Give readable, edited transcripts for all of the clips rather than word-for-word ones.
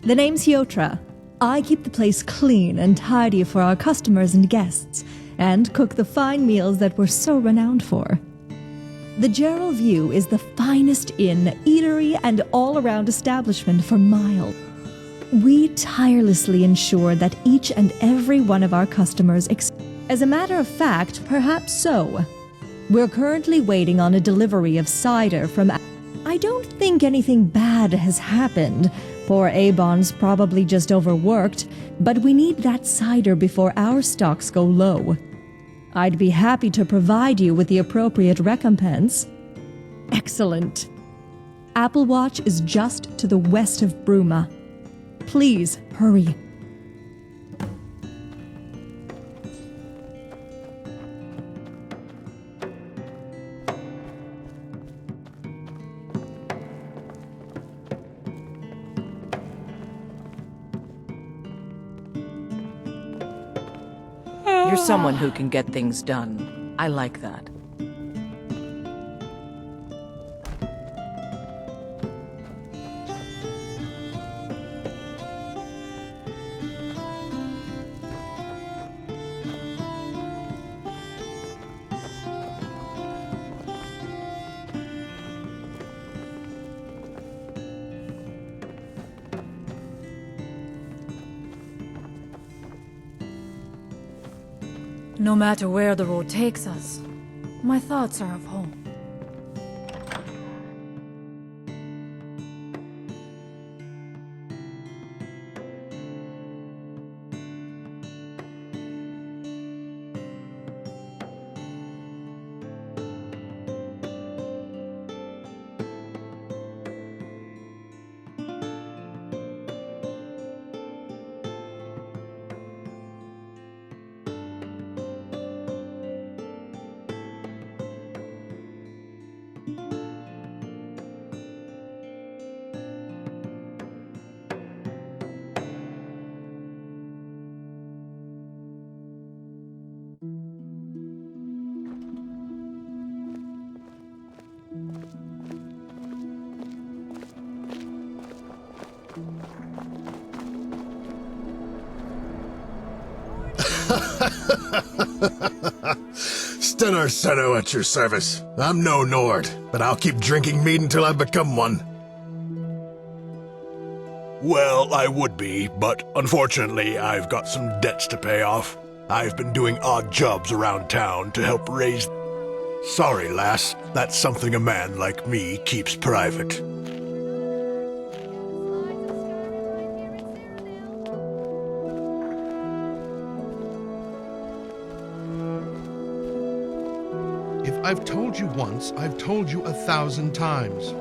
The name's Yotra. I keep the place clean and tidy for our customers and guests, and cook the fine meals that we're so renowned for. The Gerald View is the finest inn, eatery, and all-around establishment for miles. We tirelessly ensure that each and every one of our customers as a matter of fact, perhaps so. We're currently waiting on a delivery of cider from... I don't think anything bad has happened. Poor Avon's probably just overworked, but we need that cider before our stocks go low. I'd be happy to provide you with the appropriate recompense. Excellent. Applewatch is just to the west of Bruma. Please, hurry. You're someone who can get things done. I like that. No matter where the road takes us, my thoughts are of home. Stunner Seno at your service. I'm no Nord, but I'll keep drinking mead until I become one. Well, I would be, but unfortunately I've got some debts to pay off. I've been doing odd jobs around town to help raise... Sorry, lass. That's something a man like me keeps private. If I've told you once, I've told you 1,000 times.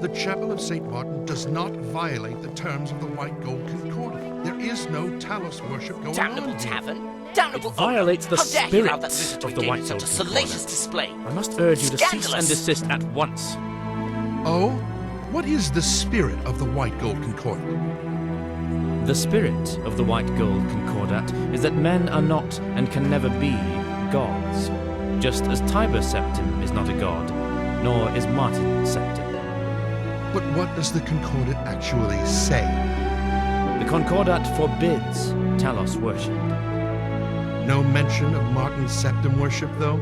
The Chapel of St. Martin does not violate the terms of the White Gold Concordat. There is no Talos worship going Damnable on here. tavern! Damnable It violates the How dare you spirit have that visitor of the engage White in Gold such a salacious Concordat. display. I must urge you to cease and Scandalous. desist at once. Oh? What is the spirit of the White Gold Concordat? The spirit of the White Gold Concordat is that men are not and can never be gods, just as Tiber Septim is not a god, nor is Martin Septim. But what does the Concordat actually say? The Concordat forbids Talos worship. No mention of Martin Septim worship, though?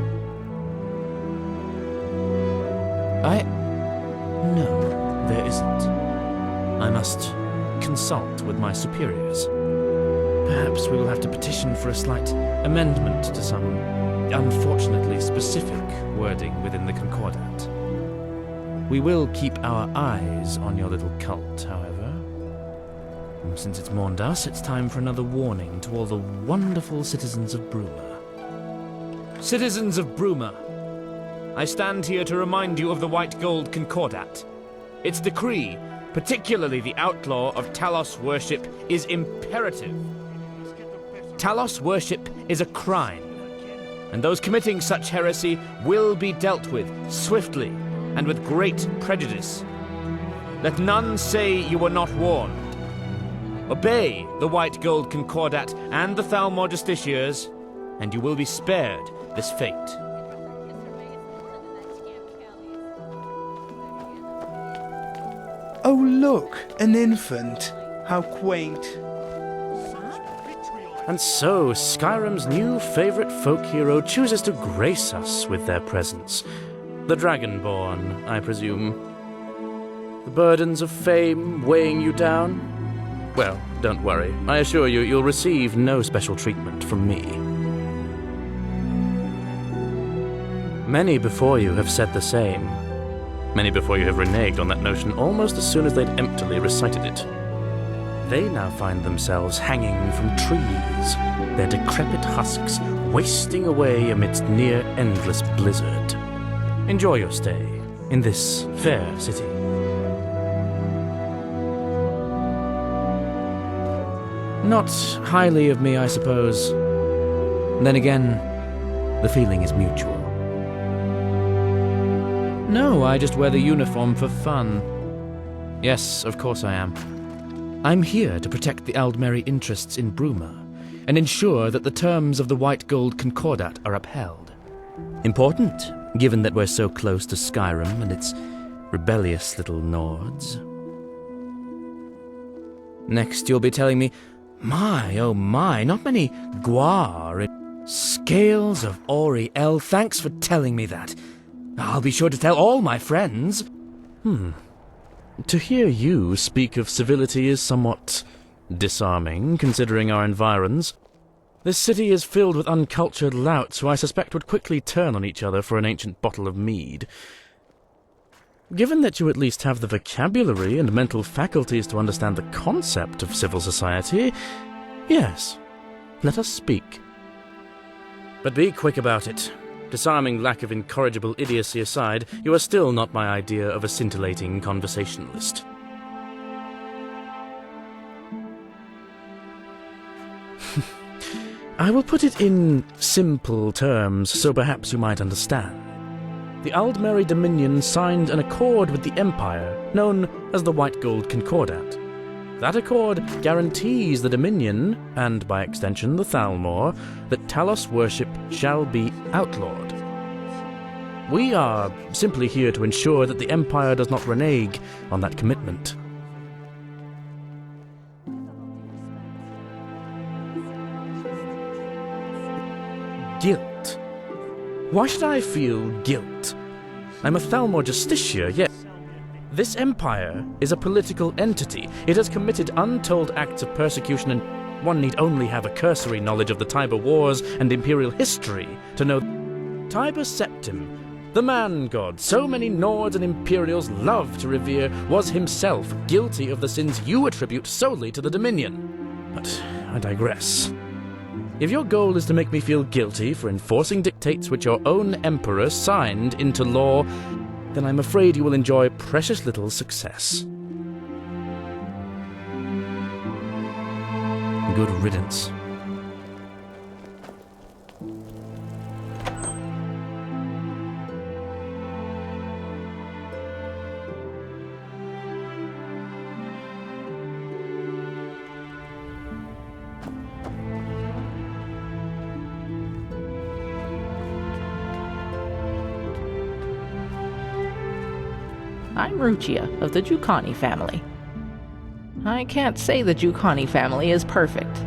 No, there isn't. I must consult with my superiors. Perhaps we will have to petition for a slight amendment to some unfortunately specific wording within the Concordat. We will keep our eyes on your little cult, however. And since it's mourned us, it's time for another warning to all the wonderful citizens of Bruma. Citizens of Bruma, I stand here to remind you of the White Gold Concordat. Its decree, particularly the outlaw of Talos worship, is imperative. Talos worship is a crime, and those committing such heresy will be dealt with swiftly and with great prejudice. Let none say you were not warned. Obey the White Gold Concordat and the Thalmor Justiciars, and you will be spared this fate. Oh look, an infant. How quaint. And so, Skyrim's new favorite folk hero chooses to grace us with their presence. The Dragonborn, I presume. The burdens of fame weighing you down? Well, don't worry. I assure you, you'll receive no special treatment from me. Many before you have said the same. Many before you have reneged on that notion almost as soon as they'd emptily recited it. They now find themselves hanging from trees, their decrepit husks wasting away amidst near-endless blizzard. Enjoy your stay in this fair city. Not highly of me, I suppose. Then again, the feeling is mutual. No, I just wear the uniform for fun. Yes, of course I am. I'm here to protect the Aldmeri interests in Bruma, and ensure that the terms of the White Gold Concordat are upheld. Important, given that we're so close to Skyrim and its rebellious little Nords. Next you'll be telling me, my, oh my, not many Gwar in Scales of Oriel, thanks for telling me that. I'll be sure to tell all my friends. To hear you speak of civility is somewhat disarming, considering our environs. This city is filled with uncultured louts who I suspect would quickly turn on each other for an ancient bottle of mead. Given that you at least have the vocabulary and mental faculties to understand the concept of civil society, yes, let us speak. But be quick about it. Disarming lack of incorrigible idiocy aside, you are still not my idea of a scintillating conversationalist. I will put it in simple terms, so perhaps you might understand. The Aldmeri Dominion signed an accord with the Empire, known as the White Gold Concordat. That accord guarantees the Dominion, and by extension the Thalmor, that Talos worship shall be outlawed. We are simply here to ensure that the Empire does not renege on that commitment. Guilt. Why should I feel guilt? I'm a Thalmor Justicia, yet this empire is a political entity. It has committed untold acts of persecution, and one need only have a cursory knowledge of the Tiber Wars and imperial history to know Tiber Septim, the man-god so many Nords and Imperials love to revere, was himself guilty of the sins you attribute solely to the Dominion. But I digress. If your goal is to make me feel guilty for enforcing dictates which your own emperor signed into law, then I'm afraid you will enjoy precious little success. Good riddance. I'm Ruchia of the Jukhani family. I can't say the Jukhani family is perfect.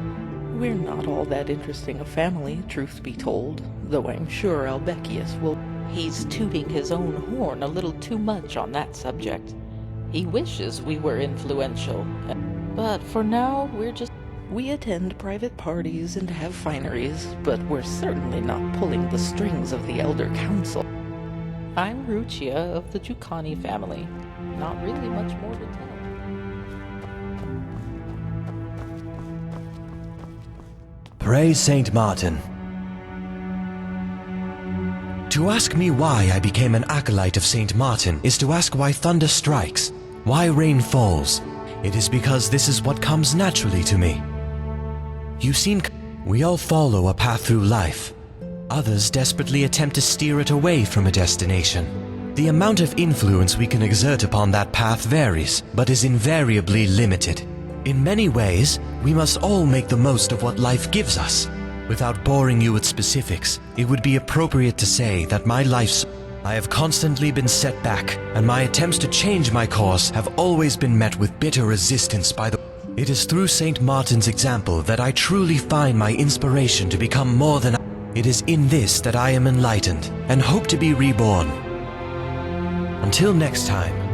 We're not all that interesting a family, truth be told, though I'm sure Albekius will. He's tooting his own horn a little too much on that subject. He wishes we were influential, but for now we attend private parties and have fineries, but we're certainly not pulling the strings of the Elder Council. I'm Ruchia of the Jukhani family. Not really much more to tell. Praise Saint Martin. To ask me why I became an acolyte of Saint Martin is to ask why thunder strikes, why rain falls. It is because this is what comes naturally to me. We all follow a path through life. Others desperately attempt to steer it away from a destination. The amount of influence we can exert upon that path varies, but is invariably limited. In many ways, we must all make the most of what life gives us. Without boring you with specifics, it would be appropriate to say that I have constantly been set back, and my attempts to change my course have always been met with bitter resistance by the... It is through St. Martin's example that I truly find my inspiration to become more than It is in this that I am enlightened and hope to be reborn. Until next time.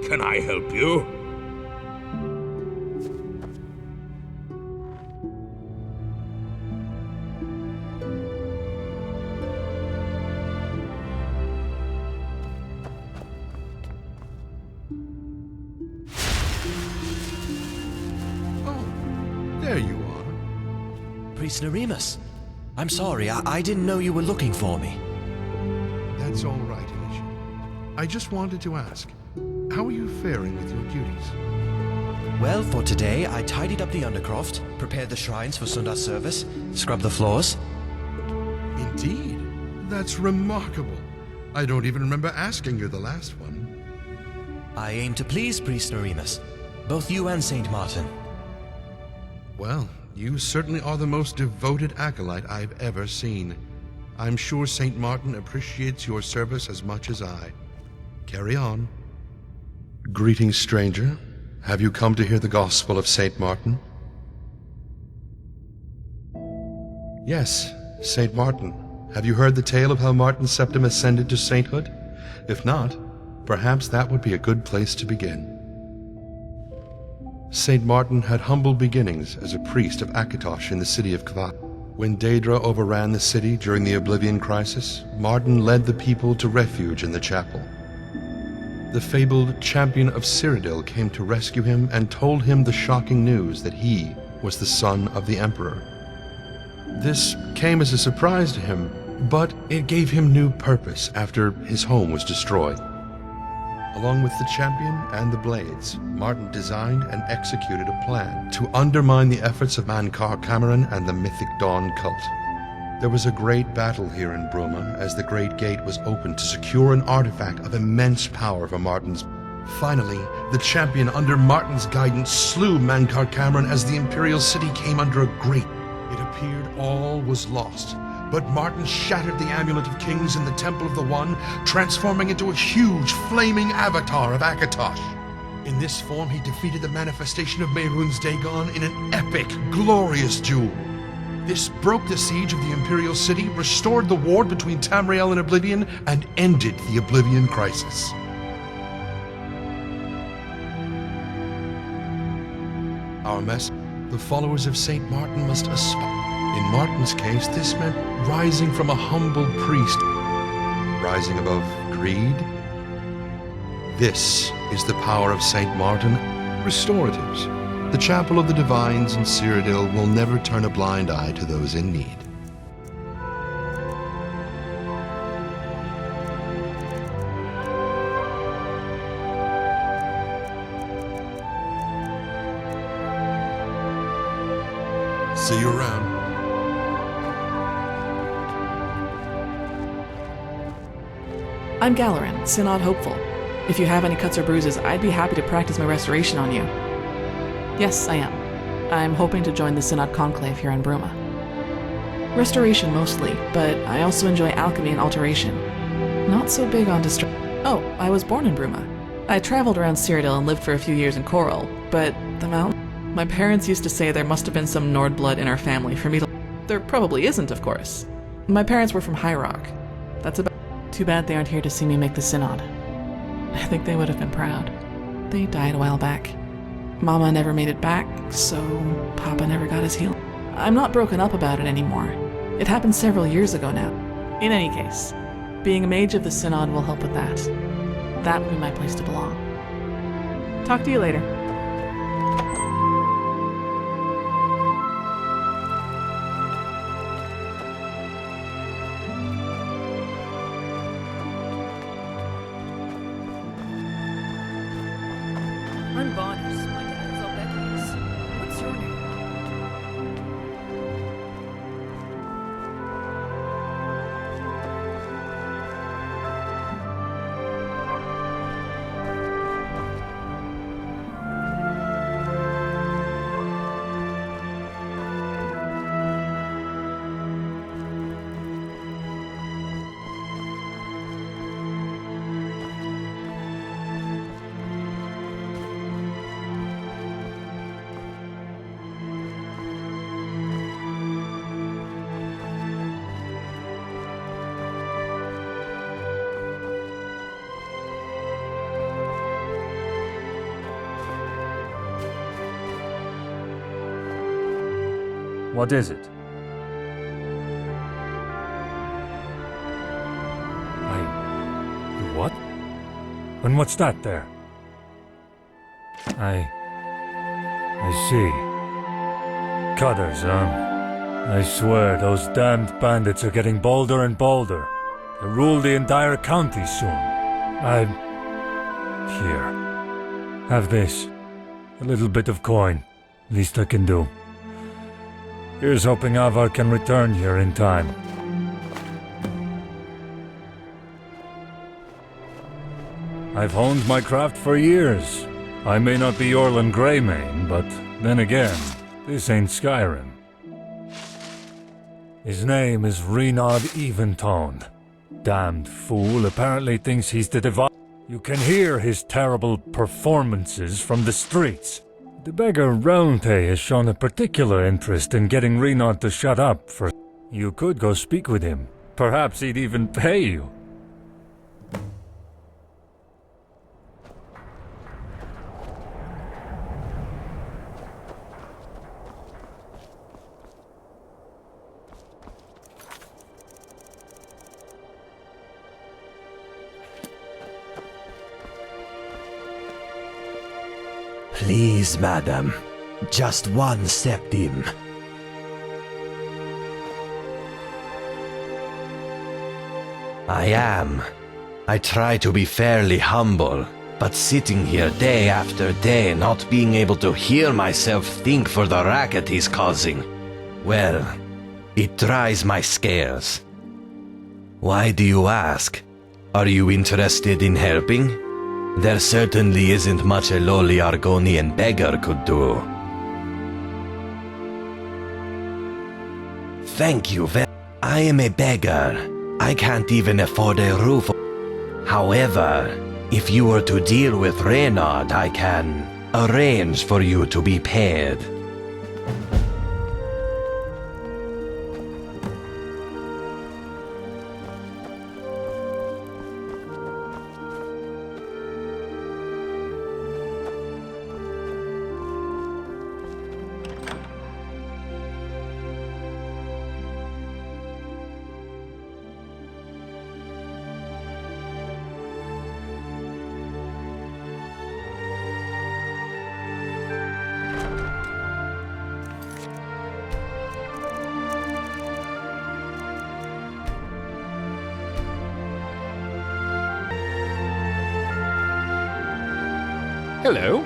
Can I help you? Oh, there you are. Priest Neremus, I'm sorry, I didn't know you were looking for me. That's all right, Alicia. I just wanted to ask, how are you faring with your duties? Well, for today, I tidied up the Undercroft, prepared the shrines for Sundar's service, scrubbed the floors. Indeed. That's remarkable. I don't even remember asking you the last one. I aim to please Priest Neremus, both you and St. Martin. Well, you certainly are the most devoted acolyte I've ever seen. I'm sure St. Martin appreciates your service as much as I. Carry on. Greetings, stranger. Have you come to hear the gospel of St. Martin? Yes, St. Martin. Have you heard the tale of how Martin Septim ascended to sainthood? If not, perhaps that would be a good place to begin. St. Martin had humble beginnings as a priest of Akatosh in the city of Kva. When Daedra overran the city during the Oblivion Crisis, Martin led the people to refuge in the chapel. The fabled champion of Cyrodiil came to rescue him and told him the shocking news that he was the son of the Emperor. This came as a surprise to him, but it gave him new purpose after his home was destroyed. Along with the champion and the blades, Martin designed and executed a plan to undermine the efforts of Mankar Cameron and the Mythic Dawn cult. There was a great battle here in Bruma as the Great Gate was opened to secure an artifact of immense power for Martin's. Finally, the champion under Martin's guidance slew Mankar Cameron as the Imperial City came under a great. It appeared all was lost, but Martin shattered the Amulet of Kings in the Temple of the One, transforming into a huge flaming avatar of Akatosh. In this form, he defeated the manifestation of Mehrunes Dagon in an epic, glorious duel. This broke the siege of the Imperial City, restored the war between Tamriel and Oblivion, and ended the Oblivion Crisis. Our message: the followers of St. Martin must aspire. In Martin's case, this meant rising from a humble priest, rising above greed. This is the power of St. Martin. Restoratives. The Chapel of the Divines in Cyrodiil will never turn a blind eye to those in need. See you around. I'm Galarin, Synod Hopeful. If you have any cuts or bruises, I'd be happy to practice my restoration on you. Yes, I am. I'm hoping to join the Synod Conclave here in Bruma. Restoration mostly, but I also enjoy alchemy and alteration. Not so big on Oh, I was born in Bruma. I traveled around Cyrodiil and lived for a few years in Coral, but the mountain... My parents used to say there must have been some Nord blood in our family for me to... There probably isn't, of course. My parents were from High Rock. That's about... Too bad they aren't here to see me make the Synod. I think they would have been proud. They died a while back. Mama never made it back, so Papa never got his heal. I'm not broken up about it anymore. It happened several years ago now. In any case, being a mage of the Synod will help with that. That will be my place to belong. Talk to you later. I'm Bonus. My dad is Albekius. What's your name? What is it? What? And what's that there? I see. Cutters, huh? I swear, those damned bandits are getting bolder and bolder. They'll rule the entire county soon. Here. Have this. A little bit of coin. Least I can do. Here's hoping Avar can return here in time. I've honed my craft for years. I may not be Orlan Greymane, but then again, this ain't Skyrim. His name is Renaud Eventoned. Damned fool apparently thinks he's the divine. You can hear his terrible performances from the streets. The beggar Roundhay has shown a particular interest in getting Renaud to shut up for... You could go speak with him. Perhaps he'd even pay you. Please, madam. Just one septim. I try to be fairly humble, but sitting here day after day, not being able to hear myself think for the racket he's causing, well, it tries my scales. Why do you ask? Are you interested in helping? There certainly isn't much a lowly Argonian beggar could do. Thank you I am a beggar. I can't even afford a roof. However, if you were to deal with Renaud, I can arrange for you to be paid. Hello.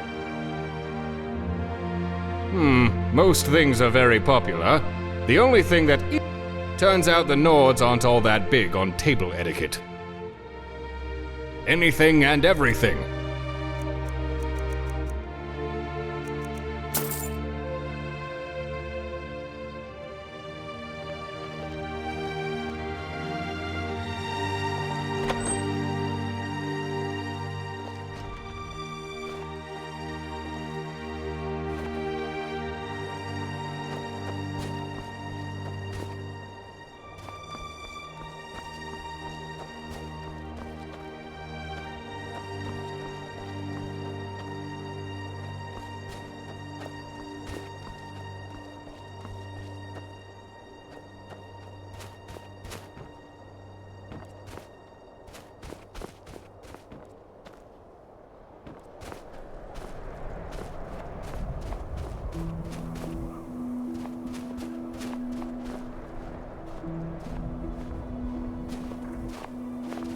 Most things are very popular. The only thing that turns out the Nords aren't all that big on table etiquette. Anything and everything.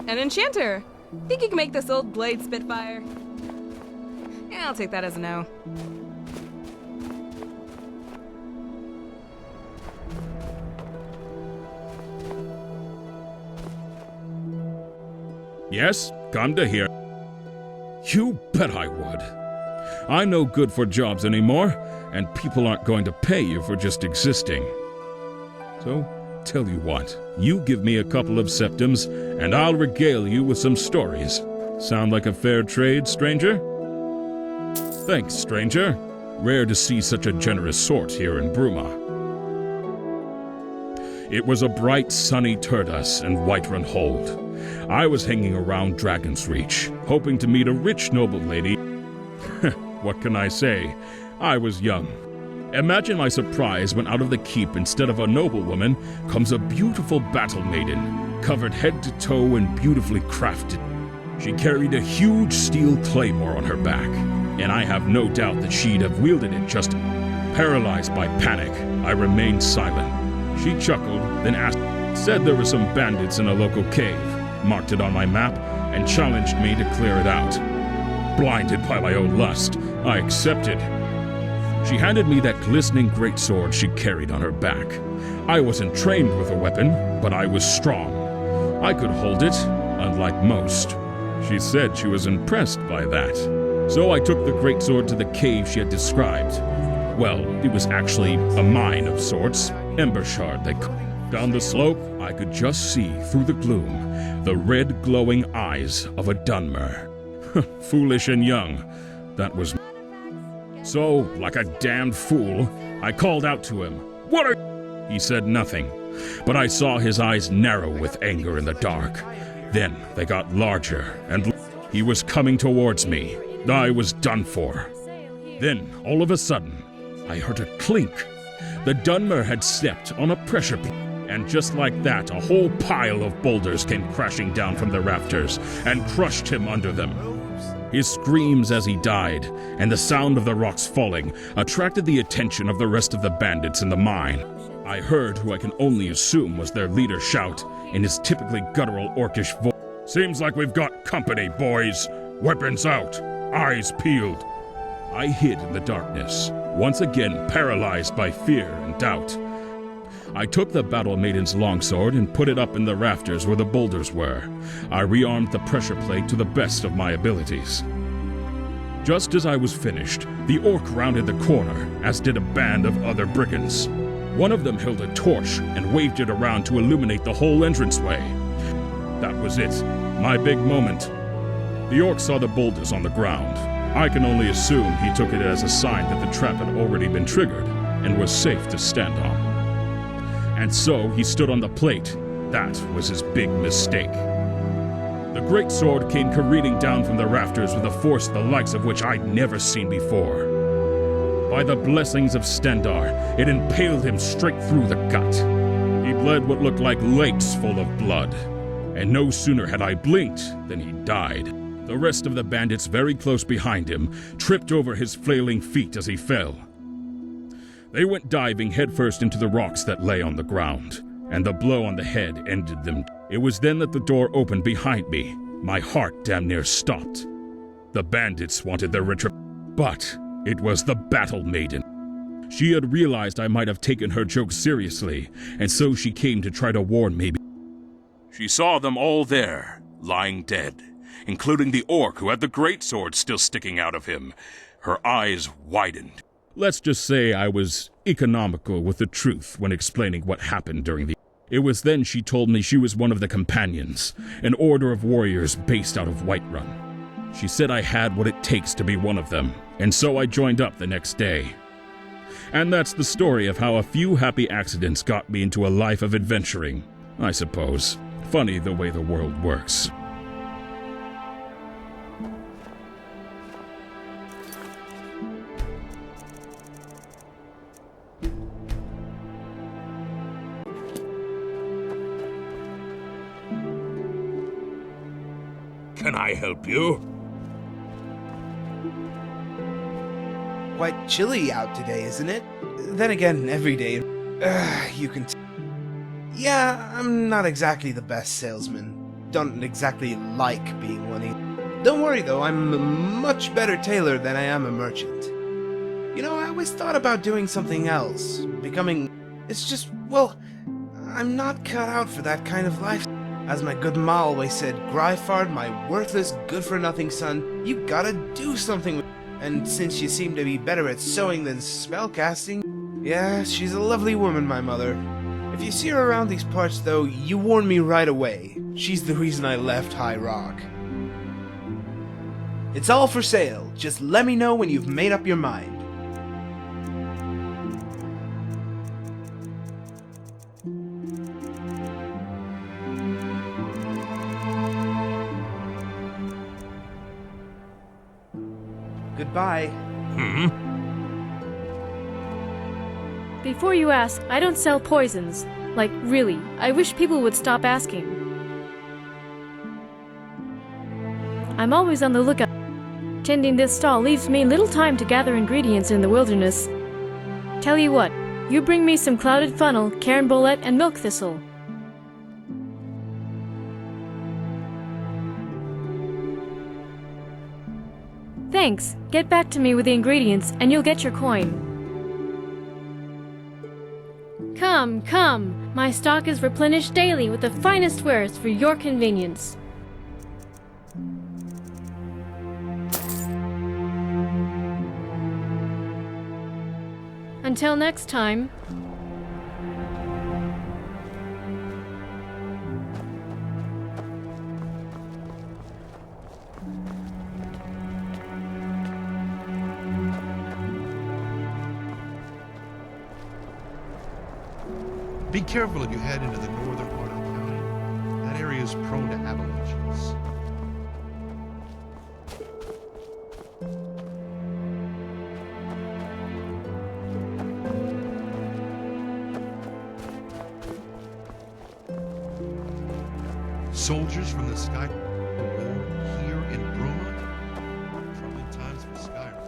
An enchanter! Think you can make this old blade spitfire? Yeah, I'll take that as a no. Yes, come to here. You bet I would. I'm no good for jobs anymore, and people aren't going to pay you for just existing. So, tell you what, you give me a couple of septims, and I'll regale you with some stories. Sound like a fair trade, stranger? Thanks, stranger. Rare to see such a generous sort here in Bruma. It was a bright, sunny Turdus and Whiterun Hold. I was hanging around Dragon's Reach, hoping to meet a rich noble lady. What can I say? I was young. Imagine my surprise when out of the keep, instead of a noblewoman, comes a beautiful battle maiden, covered head to toe and beautifully crafted. She carried a huge steel claymore on her back, and I have no doubt that she'd have wielded it just paralyzed by panic. I remained silent. She chuckled, then said there were some bandits in a local cave, marked it on my map, and challenged me to clear it out. Blinded by my own lust, I accepted. She handed me that glistening greatsword she carried on her back. I wasn't trained with a weapon, but I was strong. I could hold it, unlike most. She said she was impressed by that. So I took the greatsword to the cave she had described. Well, it was actually a mine of sorts, ember shard they called. Down the slope, I could just see through the gloom the red glowing eyes of a Dunmer. Foolish and young, that was. So, like a damned fool, I called out to him. "What are you?" He said nothing, but I saw his eyes narrow with anger in the dark. Then they got larger, and he was coming towards me. I was done for. Then, all of a sudden, I heard a clink. The Dunmer had stepped on a pressure plate, and just like that, a whole pile of boulders came crashing down from the rafters and crushed him under them. His screams as he died, and the sound of the rocks falling, attracted the attention of the rest of the bandits in the mine. I heard who I can only assume was their leader shout, in his typically guttural orcish voice, "Seems like we've got company, boys. Weapons out, eyes peeled." I hid in the darkness, once again paralyzed by fear and doubt. I took the battle maiden's longsword and put it up in the rafters where the boulders were. I rearmed the pressure plate to the best of my abilities. Just as I was finished, the orc rounded the corner, as did a band of other brigands. One of them held a torch and waved it around to illuminate the whole entranceway. That was it, my big moment. The orc saw the boulders on the ground. I can only assume he took it as a sign that the trap had already been triggered and was safe to stand on. And so he stood on the plate. That was his big mistake. The greatsword came careening down from the rafters with a force the likes of which I'd never seen before. By the blessings of Stendar, it impaled him straight through the gut. He bled what looked like lakes full of blood. And no sooner had I blinked than he died. The rest of the bandits very close behind him tripped over his flailing feet as he fell. They went diving headfirst into the rocks that lay on the ground, and the blow on the head ended them. It was then that the door opened behind me. My heart damn near stopped. The bandits wanted their retribution, but it was the battle maiden. She had realized I might have taken her joke seriously, and so she came to try to warn me. She saw them all there, lying dead, including the orc who had the greatsword still sticking out of him. Her eyes widened. Let's just say I was economical with the truth when explaining what happened during the... It was then she told me she was one of the companions, an order of warriors based out of Whiterun. She said I had what it takes to be one of them, and so I joined up the next day. And that's the story of how a few happy accidents got me into a life of adventuring, I suppose. Funny the way the world works. Can I help you? Quite chilly out today, isn't it? Then again, every day, you can... Yeah, I'm not exactly the best salesman. don't exactly like being one either. Don't worry though, I'm a much better tailor than I am a merchant. You know, I always thought about doing something else. Becoming... It's just, well, I'm not cut out for that kind of life. As my good ma always said, Gryfard, my worthless, good-for-nothing son, you gotta do something with... And since you seem to be better at sewing than spellcasting, yeah, she's a lovely woman, my mother. If you see her around these parts, though, you warn me right away. She's the reason I left High Rock. It's all for sale. Just let me know when you've made up your mind. Goodbye. Before you ask, I don't sell poisons. Like, really, I wish people would stop asking. I'm always on the lookout. Tending this stall leaves me little time to gather ingredients in the wilderness. Tell you what, you bring me some clouded funnel, carambolette, and milk thistle. Thanks. Get back to me with the ingredients, and you'll get your coin. Come, come! My stock is replenished daily with the finest wares for your convenience. Until next time. Be careful if you head into the northern part of the county. That area is prone to avalanches. Soldiers from the Sky war here in Bruma. Troubling times for Skyrim.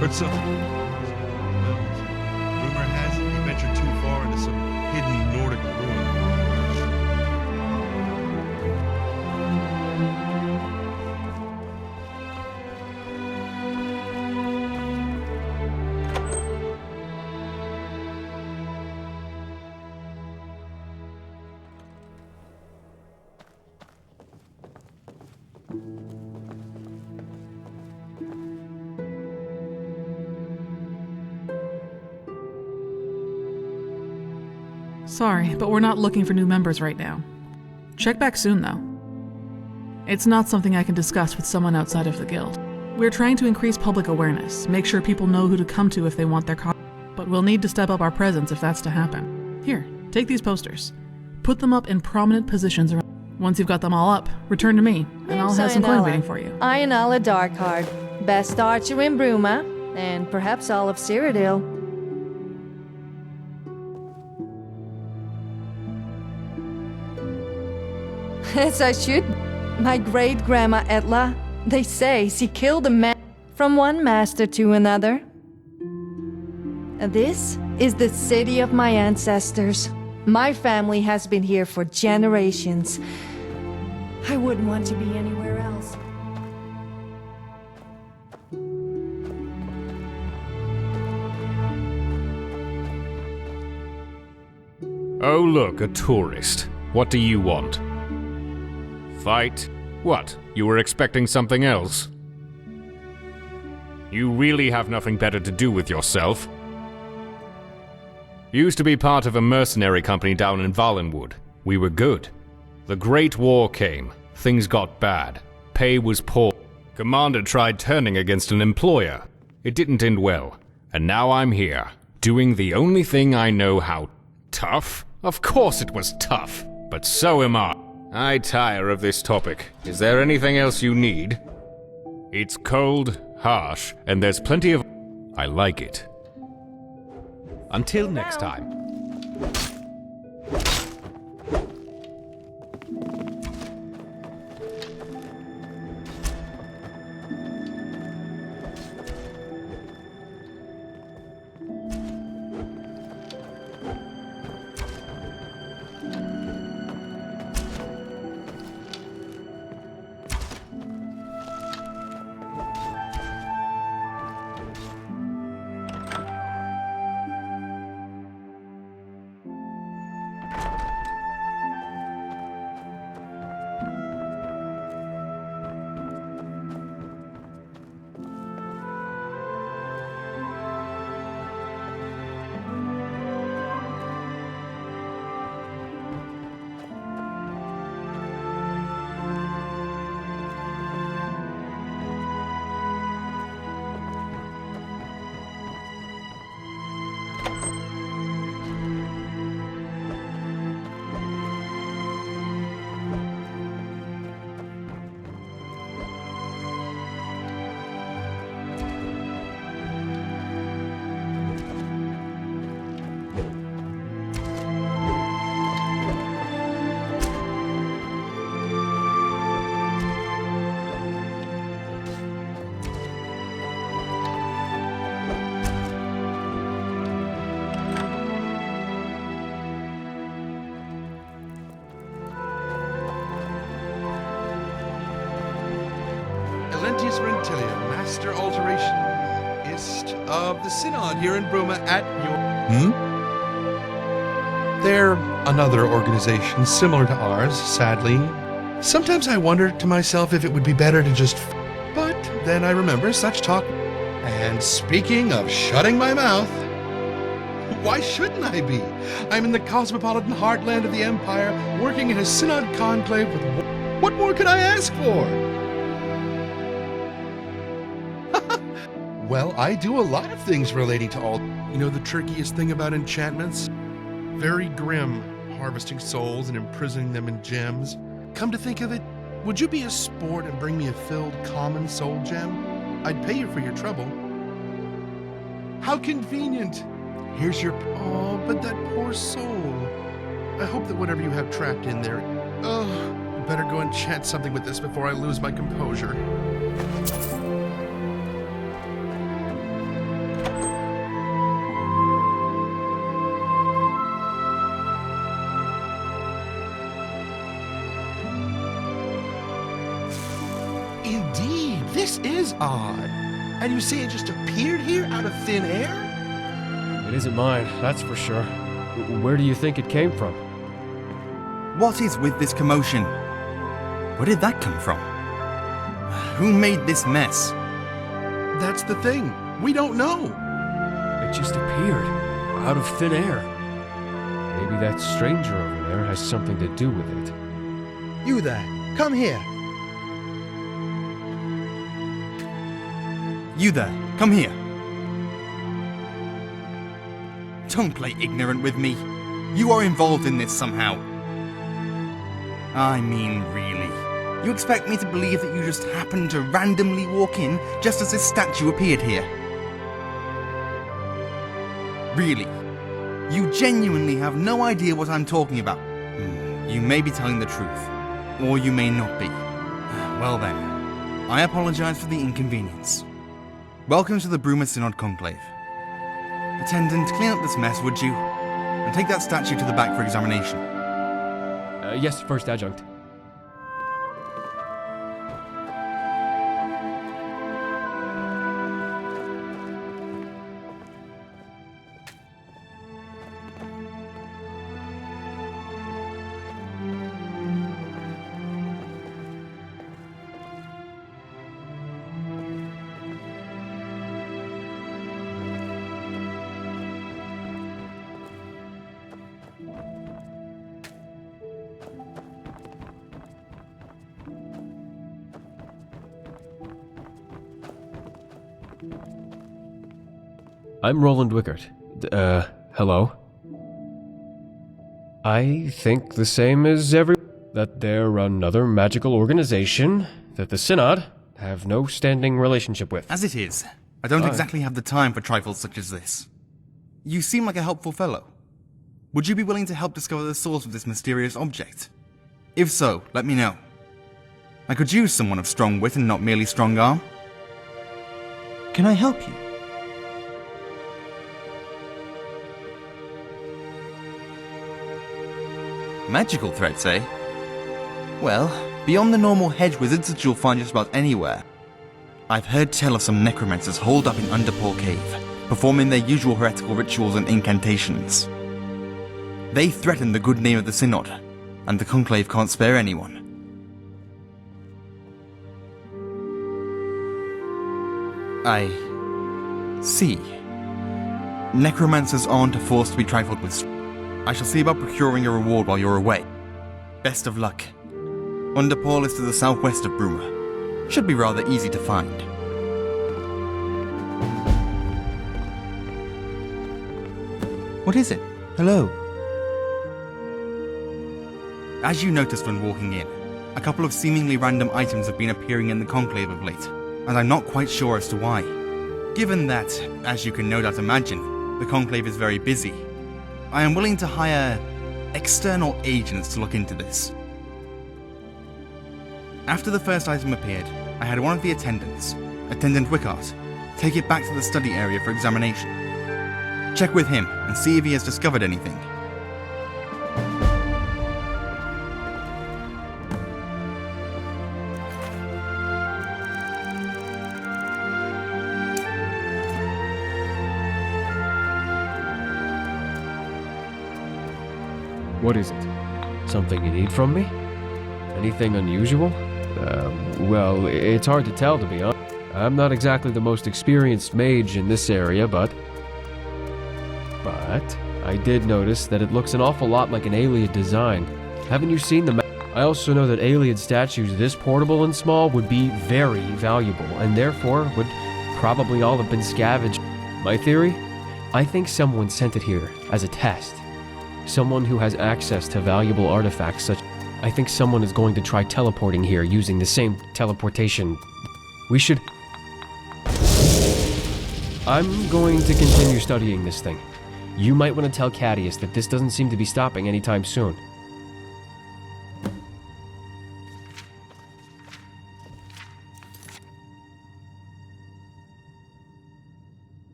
Heard something. Well, rumor has it he ventured too far into some hidden Nordic ruin. Sorry, but we're not looking for new members right now. Check back soon, though. It's not something I can discuss with someone outside of the guild. We're trying to increase public awareness, make sure people know who to come to if they want their but we'll need to step up our presence if that's to happen. Here, take these posters. Put them up in prominent positions around. Once you've got them all up, return to me, and I'll have some coin waiting for you. Ionala Darkheart, best archer in Bruma, and perhaps all of Cyrodiil. As I should. My great-grandma Etla, they say she killed a man from one master to another. This is the city of my ancestors. My family has been here for generations. I wouldn't want to be anywhere else. Oh look, a tourist. What do you want? Fight? What? You were expecting something else? You really have nothing better to do with yourself? Used to be part of a mercenary company down in Valenwood. We were good. The Great War came. Things got bad. Pay was poor. Commander tried turning against an employer. It didn't end well. And now I'm here, doing the only thing I know how. Tough? Of course it was tough. But so am I. I tire of this topic. Is there anything else you need? It's cold, harsh, and there's plenty of... I like it. Until next time. Master Alterationist of the Synod here in Bruma at your... They're another organization similar to ours, sadly. Sometimes I wonder to myself if it would be better to just... But then I remember such talk... And speaking of shutting my mouth... Why shouldn't I be? I'm in the cosmopolitan heartland of the Empire, working in a Synod conclave with... What more could I ask for? Well, I do a lot of things relating to all... You know the trickiest thing about enchantments? Very grim, harvesting souls and imprisoning them in gems. Come to think of it, would you be a sport and bring me a filled common soul gem? I'd pay you for your trouble. How convenient! Here's your... Oh, but that poor soul. I hope that whatever you have trapped in there... Oh, I better go enchant something with this before I lose my composure. Indeed, this is odd. And you say it just appeared here out of thin air? It isn't mine, that's for sure. Where do you think it came from? What is with this commotion? Where did that come from? Who made this mess? That's the thing. We don't know. It just appeared, out of thin air. Maybe that stranger over there has something to do with it. You there, come here. You there, come here. Don't play ignorant with me. You are involved in this somehow. I mean, really. You expect me to believe that you just happened to randomly walk in just as this statue appeared here? Really? You genuinely have no idea what I'm talking about. You may be telling the truth, or you may not be. Well then, I apologize for the inconvenience. Welcome to the Bruma Synod Conclave. Attendant, clean up this mess, would you? And take that statue to the back for examination. Yes, First Adjunct. I'm Roland Wickert. Hello? I think the same as that they're another magical organization that the Synod have no standing relationship with. As it is, I don't exactly have the time for trifles such as this. You seem like a helpful fellow. Would you be willing to help discover the source of this mysterious object? If so, let me know. I could use someone of strong wit and not merely strong arm. Can I help you? Magical threats, eh? Well, beyond the normal hedge wizards that you'll find just about anywhere, I've heard tell of some necromancers holed up in Underpaw Cave, performing their usual heretical rituals and incantations. They threaten the good name of the Synod, and the Conclave can't spare anyone. I see. Necromancers aren't a force to be trifled with. I shall see about procuring a reward while you're away. Best of luck. Underpaw is to the southwest of Bruma. Should be rather easy to find. What is it? Hello. As you noticed when walking in, a couple of seemingly random items have been appearing in the Conclave of late, and I'm not quite sure as to why. Given that, as you can no doubt imagine, the Conclave is very busy, I am willing to hire external agents to look into this. After the first item appeared, I had one of the attendants, Attendant Wickart, take it back to the study area for examination. Check with him and see if he has discovered anything. What is it? Something you need from me? Anything unusual? Well, it's hard to tell, to be honest. I'm not exactly the most experienced mage in this area, but I did notice that it looks an awful lot like an Ayleid design. Haven't you seen the I also know that Ayleid statues this portable and small would be very valuable, and therefore would probably all have been scavenged. My theory? I think someone sent it here as a test. Someone who has access to valuable artifacts such... I think someone is going to try teleporting here using the same teleportation. We should... I'm going to continue studying this thing. You might want to tell Cadius that this doesn't seem to be stopping anytime soon.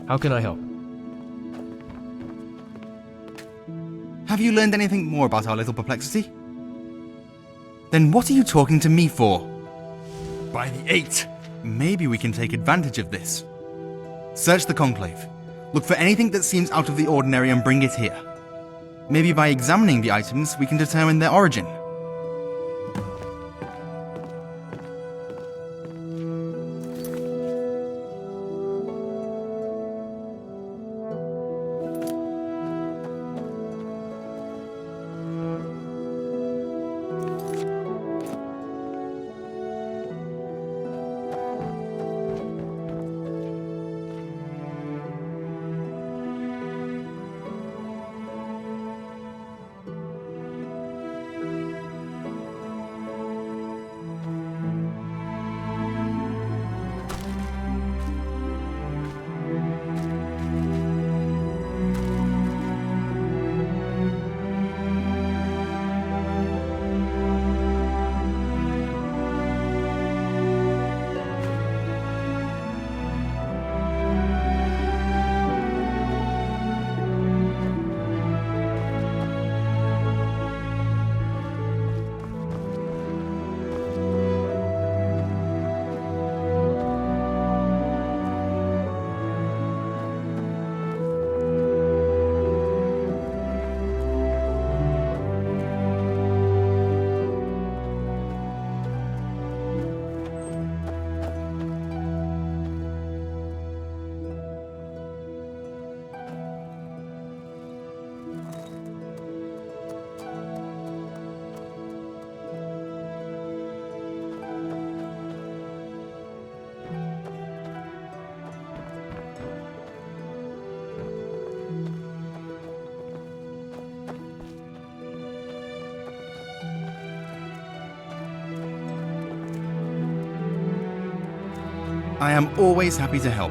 How can I help? Have you learned anything more about our little perplexity? Then what are you talking to me for? By the 8! Maybe we can take advantage of this. Search the Conclave. Look for anything that seems out of the ordinary and bring it here. Maybe by examining the items, we can determine their origin. I am always happy to help.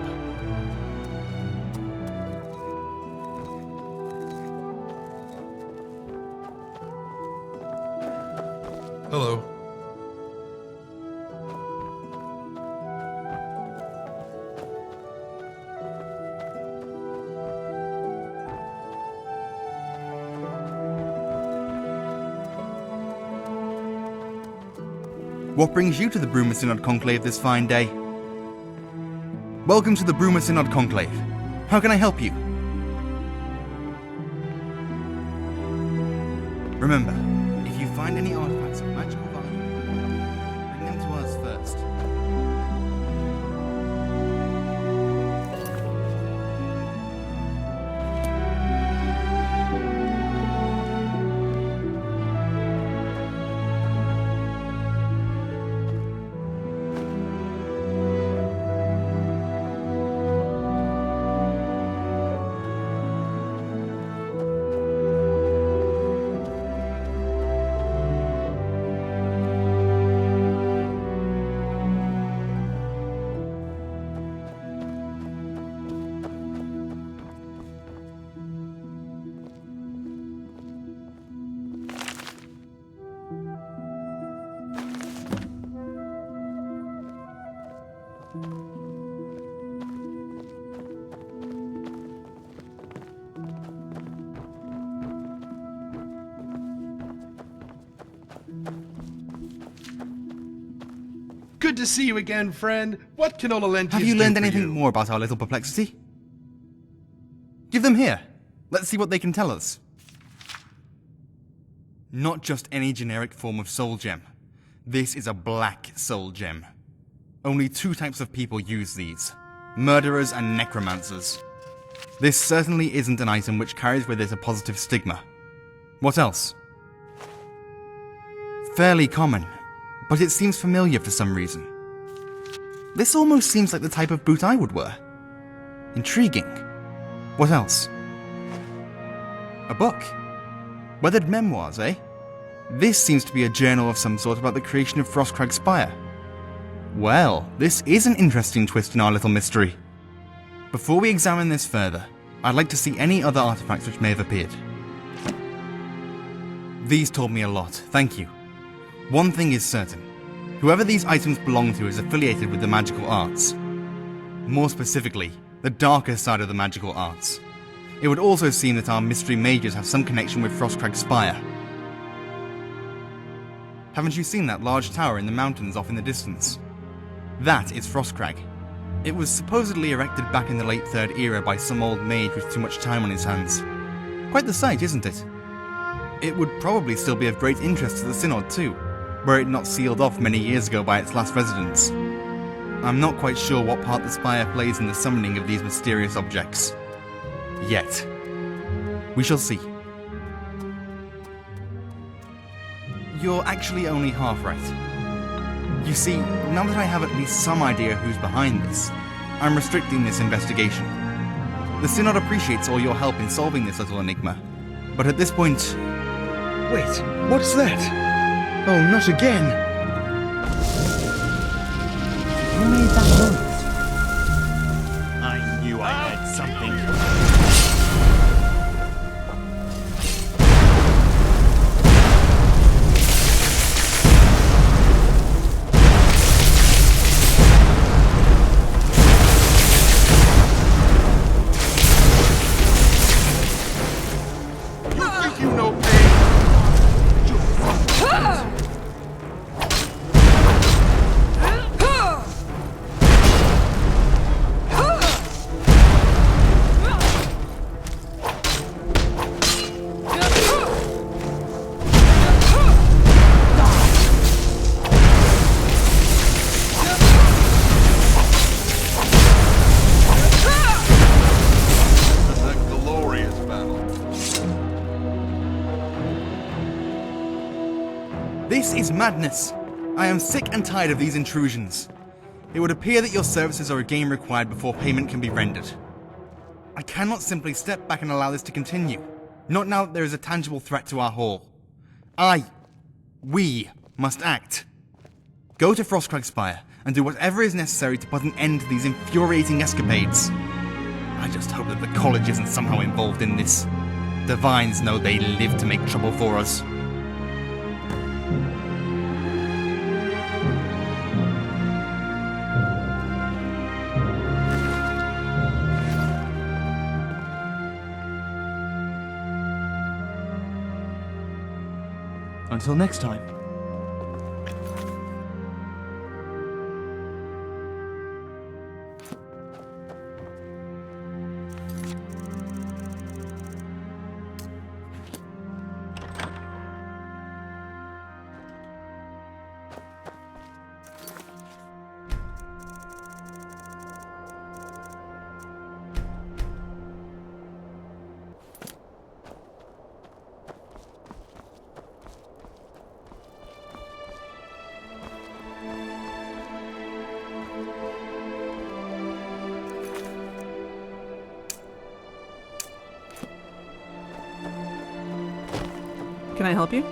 Hello. What brings you to the Bruma Synod Conclave this fine day? Welcome to the Bruma Synod Conclave. How can I help you? Remember, if you find any artifacts of magical value, bring them to us first. Good to see you again, friend. What can Ololentius Have you learned do for anything you? more about our little perplexity? Give them here. Let's see what they can tell us. Not just any generic form of soul gem. This is a black soul gem. Only 2 types of people use these: murderers and necromancers. This certainly isn't an item which carries with it a positive stigma. What else? Fairly common, but it seems familiar for some reason. This almost seems like the type of boot I would wear. Intriguing. What else? A book. Weathered memoirs, eh? This seems to be a journal of some sort about the creation of Frostcrag Spire. Well, this is an interesting twist in our little mystery. Before we examine this further, I'd like to see any other artifacts which may have appeared. These told me a lot, thank you. One thing is certain. Whoever these items belong to is affiliated with the magical arts. More specifically, the darker side of the magical arts. It would also seem that our mystery mages have some connection with Frostcrag Spire. Haven't you seen that large tower in the mountains off in the distance? That is Frostcrag. It was supposedly erected back in the late 3rd era by some old mage with too much time on his hands. Quite the sight, isn't it? It would probably still be of great interest to the Synod too, were it not sealed off many years ago by its last residents. I'm not quite sure what part the Spire plays in the summoning of these mysterious objects. Yet. We shall see. You're actually only half right. You see, now that I have at least some idea who's behind this, I'm restricting this investigation. The Synod appreciates all your help in solving this little enigma, but at this point... Wait, what's that? Oh, not again! Who made that noise? I knew I had something. This is madness! I am sick and tired of these intrusions. It would appear that your services are a game required before payment can be rendered. I cannot simply step back and allow this to continue. Not now that there is a tangible threat to our hall. We must act. Go to Frostcrag Spire and do whatever is necessary to put an end to these infuriating escapades. I just hope that the college isn't somehow involved in this. The Vines know they live to make trouble for us. Until next time. Can I help you?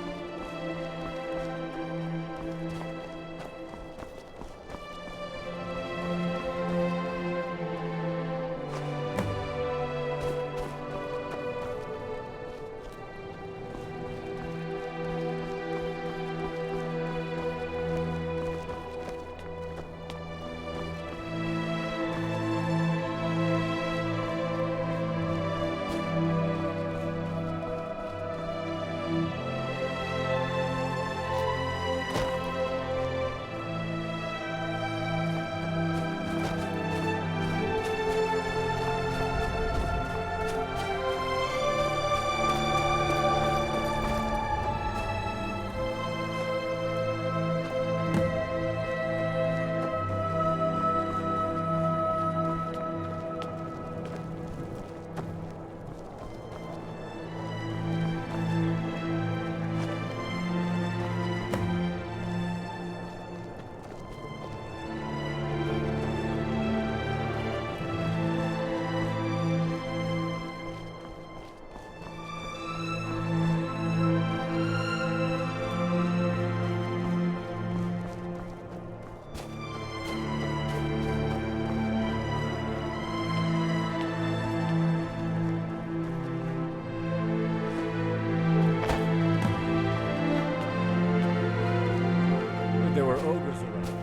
There were ogres around.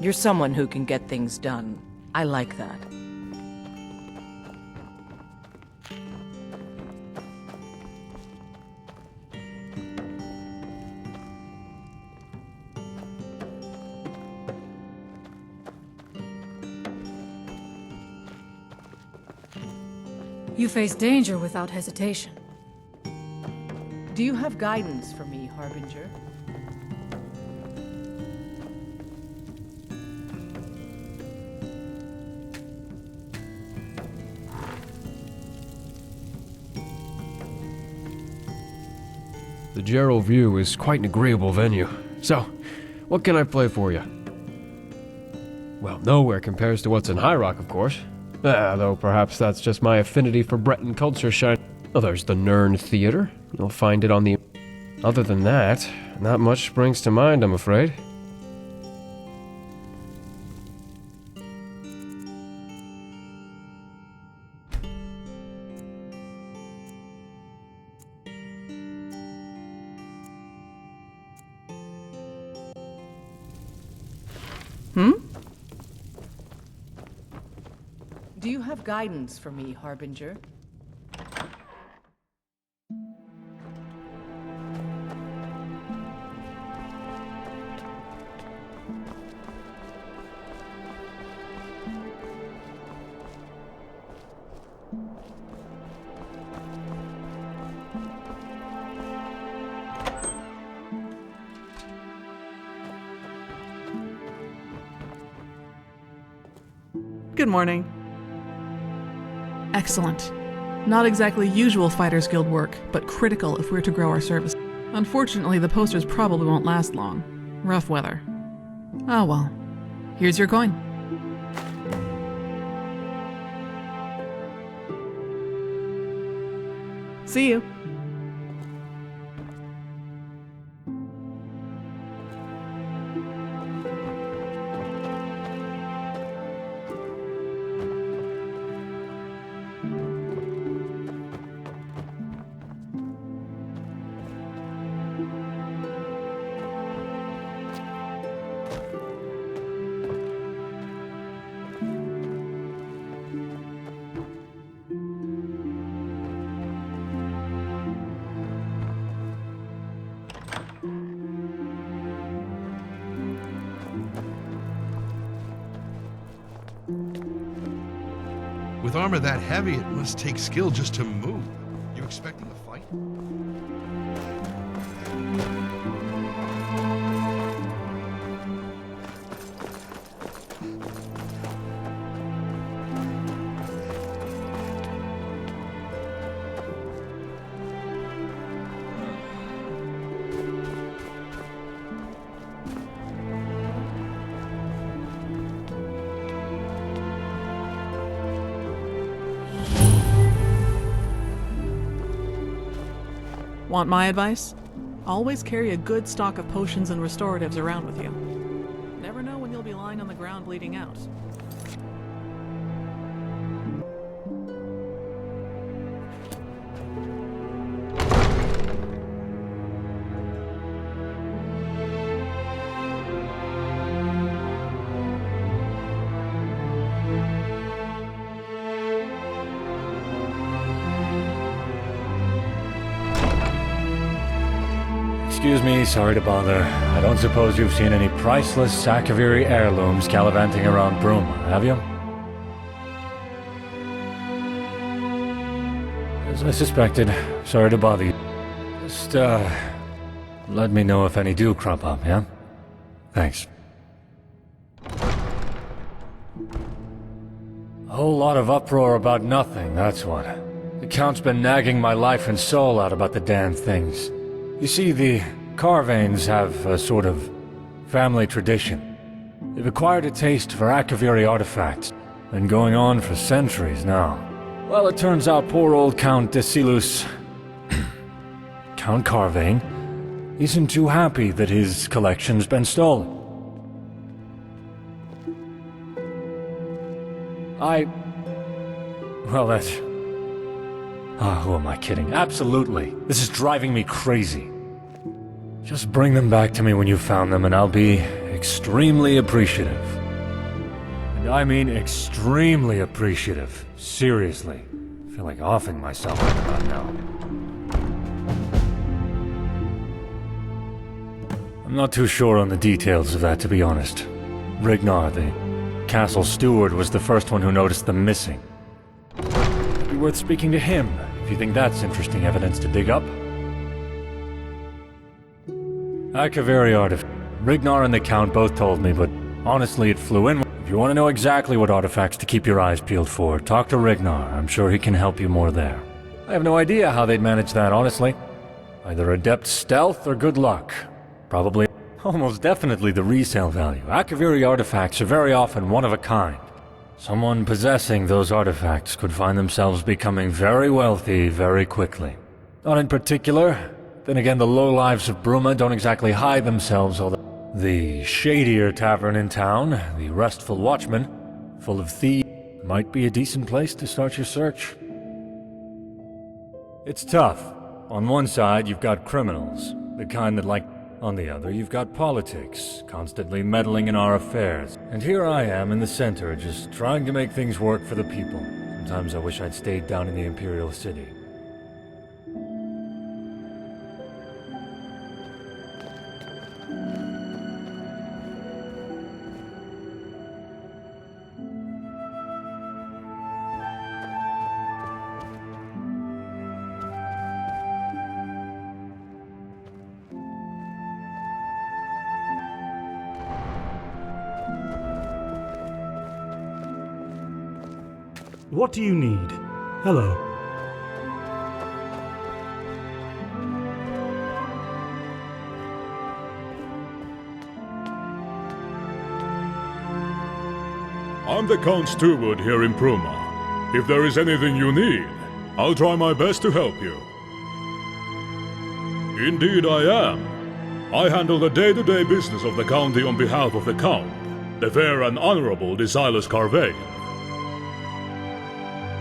You're someone who can get things done. I like that. You face danger without hesitation. Do you have guidance for me, Harbinger? The Gerald View is quite an agreeable venue. So, what can I play for you? Well, nowhere compares to what's in High Rock, of course. Though perhaps that's just my affinity for Breton culture shine. Oh, there's the Nern Theater. You'll find it on the... Other than that, not much springs to mind, I'm afraid. Do you have guidance for me, Harbinger? Good morning. Excellent. Not exactly usual Fighters Guild work, but critical if we're to grow our service. Unfortunately, the posters probably won't last long. Rough weather. Oh well. Here's your coin. See you. With armor that heavy, it must take skill just to move. You expecting a fight? Want my advice? Always carry a good stock of potions and restoratives around with you. Never know when you'll be lying on the ground bleeding out. Excuse me, sorry to bother. I don't suppose you've seen any priceless Sakaviri heirlooms gallivanting around Bruma, have you? As I suspected, sorry to bother you. Just, let me know if any do crop up, yeah? Thanks. A whole lot of uproar about nothing, that's what. The Count's been nagging my life and soul out about the damn things. You see, the Carvanes have a sort of family tradition. They've acquired a taste for Akaviri artifacts, been going on for centuries now. Well, it turns out poor old Count Desilus, Count Carvane, isn't too happy that his collection's been stolen. Well, that's... who am I kidding? Absolutely. This is driving me crazy. Just bring them back to me when you've found them and I'll be extremely appreciative. And I mean extremely appreciative. Seriously. I feel like offing myself right about now. I'm not too sure on the details of that, to be honest. Rignar, the castle steward, was the first one who noticed them missing. It'd be worth speaking to him, if you think that's interesting evidence to dig up. Akaviri artifact. Rignar and the Count both told me, but honestly it flew in. If you want to know exactly what artifacts to keep your eyes peeled for, talk to Rignar. I'm sure he can help you more there. I have no idea how they'd manage that, honestly. Either adept stealth or good luck. Probably, almost definitely the resale value. Akaviri artifacts are very often one of a kind. Someone possessing those artifacts could find themselves becoming very wealthy very quickly. Not in particular. Then again, the lowlives of Bruma don't exactly hide themselves, although the shadier tavern in town, the Restful Watchman, full of thieves, might be a decent place to start your search. It's tough. On one side, you've got criminals, the kind that like... On the other, you've got politics, constantly meddling in our affairs. And here I am in the center, just trying to make things work for the people. Sometimes I wish I'd stayed down in the Imperial City. What do you need? Hello. I'm the Count Steward here in Bruma. If there is anything you need, I'll try my best to help you. Indeed I am. I handle the day-to-day business of the county on behalf of the Count, the fair and honorable Desireless Carvain.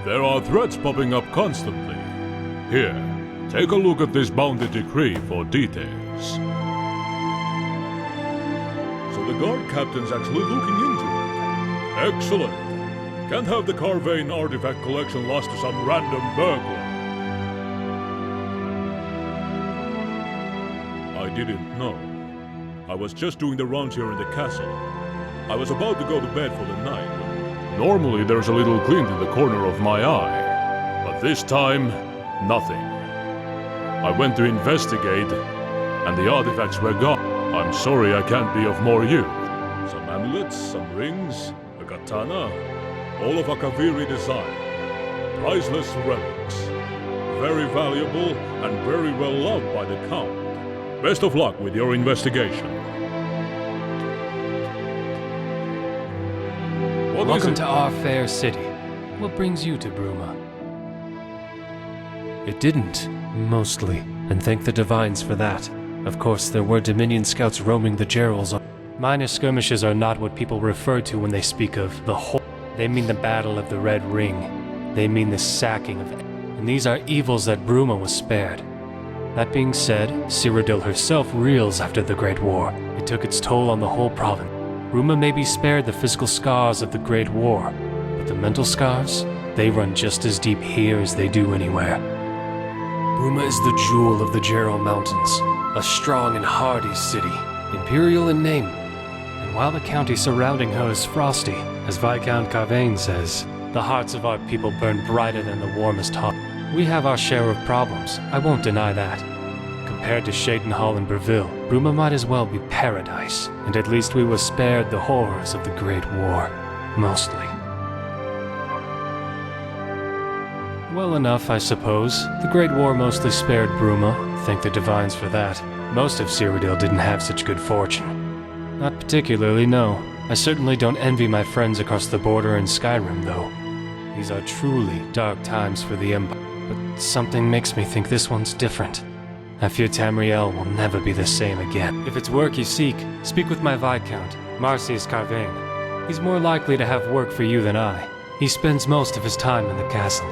There are threats popping up constantly. Here, take a look at this bounty decree for details. So the guard captain's actually looking into it. Excellent. Can't have the Carvain artifact collection lost to some random burglar. I didn't know. I was just doing the rounds here in the castle. I was about to go to bed for the night. Normally there's a little glint in the corner of my eye, but this time, nothing. I went to investigate, and the artifacts were gone. I'm sorry I can't be of more use. Some amulets, some rings, a katana, all of a Kaviri design. Priceless relics. Very valuable and very well loved by the Count. Best of luck with your investigation. Welcome to our fair city. What brings you to Bruma? It didn't, mostly, and thank the Divines for that. Of course, there were Dominion scouts roaming the Gerals. Minor skirmishes are not what people refer to when they speak of the whole. They mean the Battle of the Red Ring. They mean the sacking of... And these are evils that Bruma was spared. That being said, Cyrodiil herself reels after the Great War. It took its toll on the whole province. Bruma may be spared the physical scars of the Great War, but the mental scars, they run just as deep here as they do anywhere. Bruma is the jewel of the Geral Mountains, a strong and hardy city, imperial in name. And while the county surrounding her is frosty, as Viscount Carvain says, the hearts of our people burn brighter than the warmest heart. We have our share of problems, I won't deny that. Compared to Shadenhall and Breville, Bruma might as well be paradise, and at least we were spared the horrors of the Great War. Mostly. Well enough, I suppose. The Great War mostly spared Bruma, thank the Divines for that. Most of Cyrodiil didn't have such good fortune. Not particularly, no. I certainly don't envy my friends across the border in Skyrim, though. These are truly dark times for the Empire, but something makes me think this one's different. I fear Tamriel will never be the same again. If it's work you seek, speak with my Viscount, Marcius Carvain. He's more likely to have work for you than I. He spends most of his time in the castle.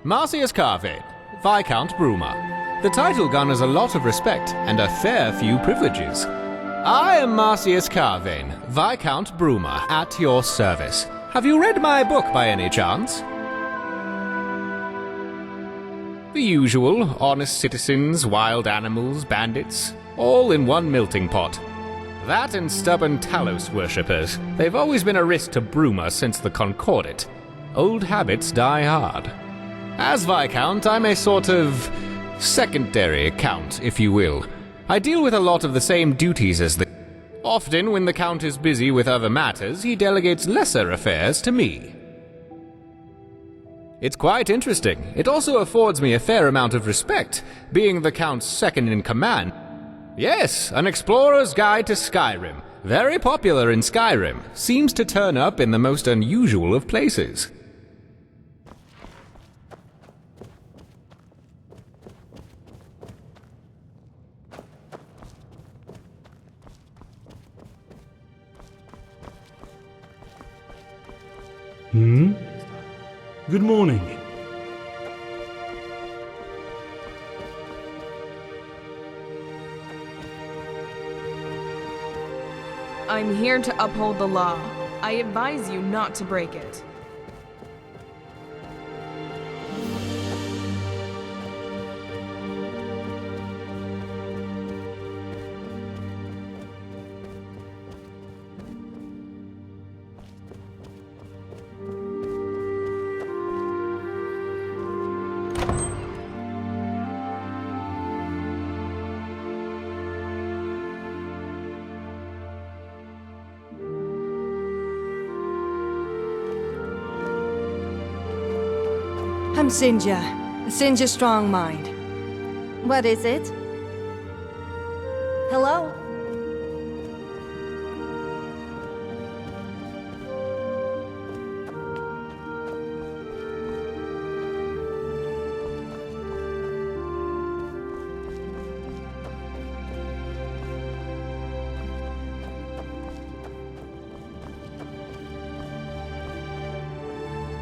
Marcius Carvain, Viscount Bruma. The title garners a lot of respect and a fair few privileges. I am Marcius Carvain, Viscount Bruma, at your service. Have you read my book by any chance? The usual, honest citizens, wild animals, bandits, all in one melting pot. That and stubborn Talos worshippers. They've always been a risk to Bruma since the Concordat. Old habits die hard. As Viscount, I'm a sort of secondary count, if you will. I deal with a lot of the same duties as the... Often, when the Count is busy with other matters, he delegates lesser affairs to me. It's quite interesting. It also affords me a fair amount of respect, being the Count's second in command. Yes, an explorer's guide to Skyrim. Very popular in Skyrim. Seems to turn up in the most unusual of places. Good morning. I'm here to uphold the law. I advise you not to break it. I'm Sinja. Sinja Strongmind. What is it? Hello?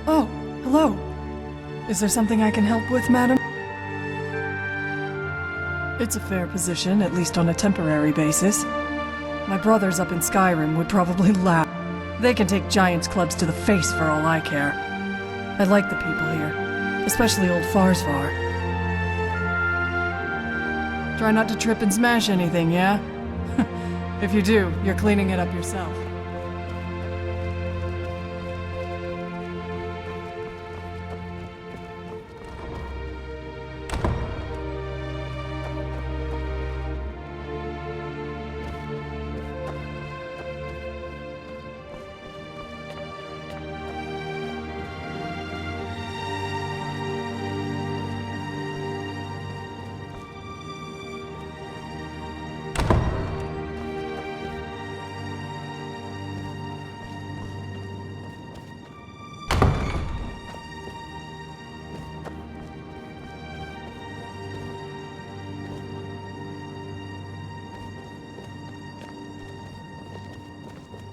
Oh, hello. Is there something I can help with, madam? It's a fair position, at least on a temporary basis. My brothers up in Skyrim would probably laugh. They can take giants' clubs to the face for all I care. I like the people here, especially old Farsvar. Try not to trip and smash anything, yeah? If you do, you're cleaning it up yourself.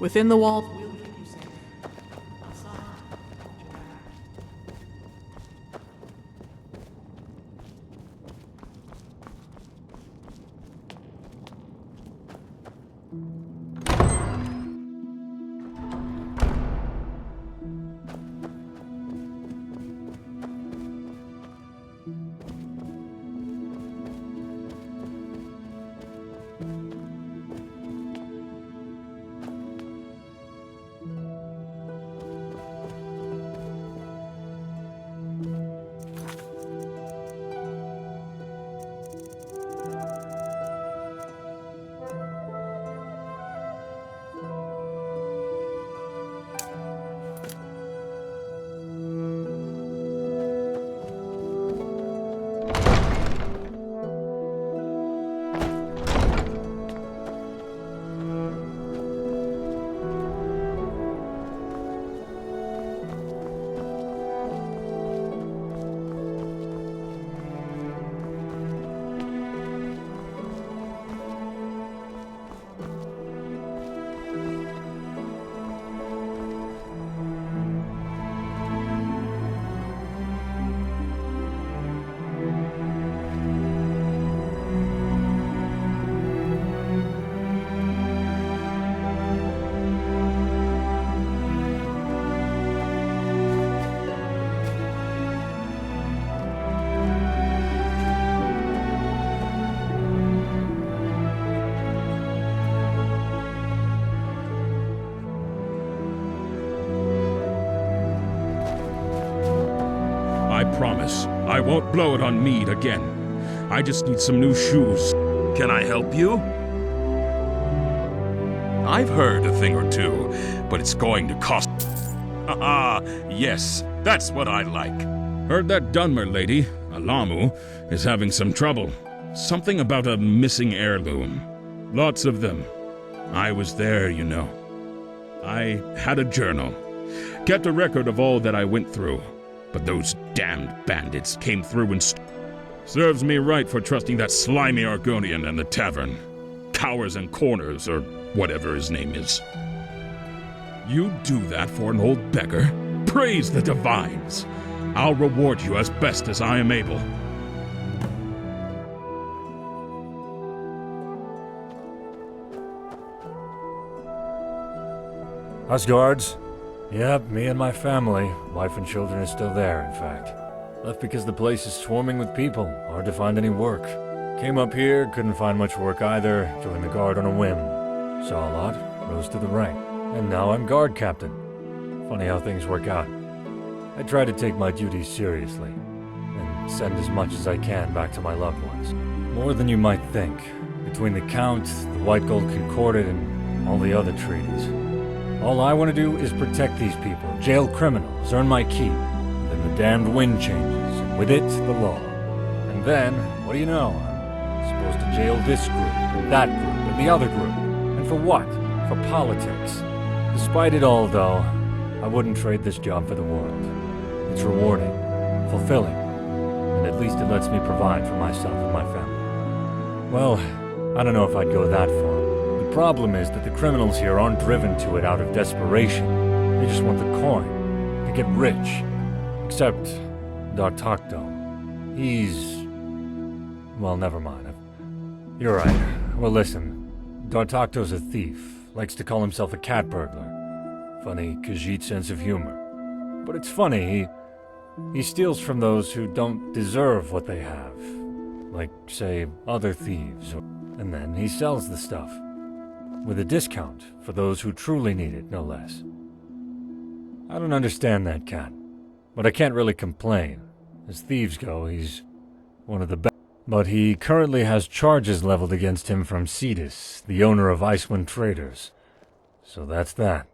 Within the walls. I promise, I won't blow it on mead again. I just need some new shoes. Can I help you? I've heard a thing or two, but it's going to cost... Haha, yes, that's what I like. Heard that Dunmer lady, Alamu, is having some trouble. Something about a missing heirloom. Lots of them. I was there, you know. I had a journal. Kept a record of all that I went through. But those damned bandits came through and serves me right for trusting that slimy Argonian and the tavern. Cowers and corners, or whatever his name is. You do that for an old beggar? Praise the divines! I'll reward you as best as I am able. Us guards? Yep, me and my family. Wife and children are still there, in fact. Left because the place is swarming with people. Hard to find any work. Came up here, couldn't find much work either. Joined the guard on a whim. Saw a lot, rose to the rank. And now I'm guard captain. Funny how things work out. I try to take my duties seriously. And send as much as I can back to my loved ones. More than you might think. Between the Count, the White Gold Concordat, and all the other treaties. All I want to do is protect these people, jail criminals, earn my keep. Then then the damned wind changes, and with it, the law. And then, what do you know? I'm supposed to jail this group, and that group, and the other group. And for what? For politics. Despite it all, though, I wouldn't trade this job for the world. It's rewarding, fulfilling, and at least it lets me provide for myself and my family. Well, I don't know if I'd go that far. The problem is that the criminals here aren't driven to it out of desperation. They just want the coin, to get rich. Except Dartocto. He's... well, never mind. You're right. Well, listen. Dartocto's a thief. Likes to call himself a cat burglar. Funny Khajiit sense of humor. But it's funny, he steals from those who don't deserve what they have. Like, say, other thieves. And then he sells the stuff. With a discount for those who truly need it, no less. I don't understand that cat. But I can't really complain. As thieves go, he's one of the best. But he currently has charges leveled against him from Cetus, the owner of Icewind Traders. So that's that.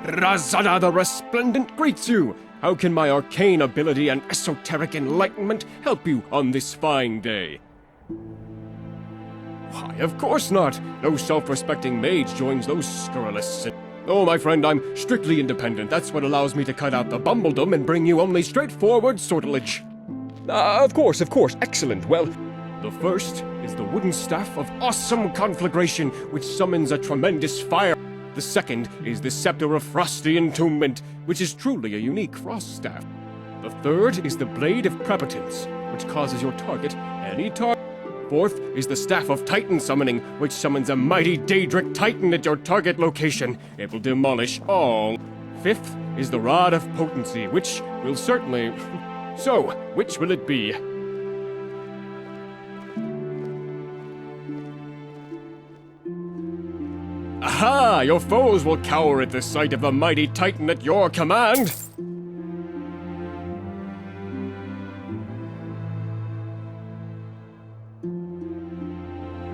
Razada the Resplendent greets you! How can my arcane ability and esoteric enlightenment help you on this fine day? Why, of course not! No self-respecting mage joins those scurrilous... Oh, my friend, I'm strictly independent. That's what allows me to cut out the bumbledom and bring you only straightforward sortilege. Of course, excellent. Well, the first is the wooden staff of awesome conflagration, which summons a tremendous fire. The second is the Scepter of Frosty Entombment, which is truly a unique frost staff. The third is the Blade of Prepotence, which causes your target any target. Fourth is the Staff of Titan Summoning, which summons a mighty Daedric Titan at your target location. It will demolish all. Fifth is the Rod of Potency, which will certainly... So, which will it be? Aha! Your foes will cower at the sight of the mighty Titan at your command!